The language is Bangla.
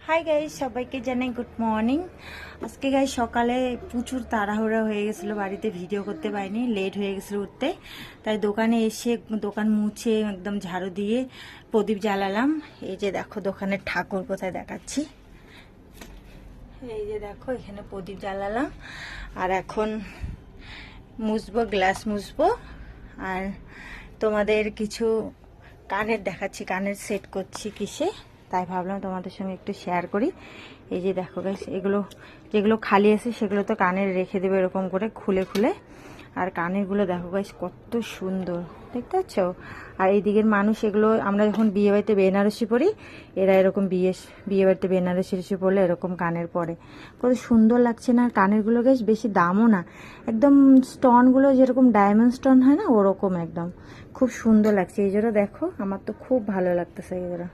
হাই গাইস, সবাইকে জানাই গুড মর্নিং। আজকে গাইস সকালে প্রচুর তাড়াহুড়া হয়ে গেছিলো, বাড়িতে ভিডিও করতে পারিনি, লেট হয়ে গেছিলো উঠতে। তাই দোকানে এসে দোকান মুছে একদম ঝাড়ু দিয়ে প্রদীপ জ্বালালাম। এই যে দেখো দোকানের ঠাকুর কোথায় দেখাচ্ছি, এই যে দেখো এখানে প্রদীপ জ্বালালাম। আর এখন মুছবো, গ্লাস মুছবো। আর তোমাদের কিছু কানের দেখাচ্ছি, কানের সেট করছি কিসে, তাই ভাবলাম তোমাদের সঙ্গে একটু শেয়ার করি। এই যে দেখো গাইস, এগুলো যেগুলো খালি আছে সেগুলো তো কানের রেখে দেবে এরকম করে খুলে খুলে। আর কানেরগুলো দেখো গাইস কত সুন্দর, দেখতে পাচ্ছ? আর এই দিকের মানুষ এগুলো আমরা যখন বিয়ে বাড়িতে বেনারসি পরি, এরা এরকম বিয়ে বাড়িতে বেনারসি পরলে এরকম কানের পরে, কত সুন্দর লাগছে না? আর কানেরগুলো গাইস বেশি দামও না, একদম স্টোনগুলো যেরকম ডায়মন্ড স্টোন হয় না, ওরকম একদম খুব সুন্দর লাগছে। এই জন্য দেখো আমার তো খুব ভালো লাগতেছে এই জন্য।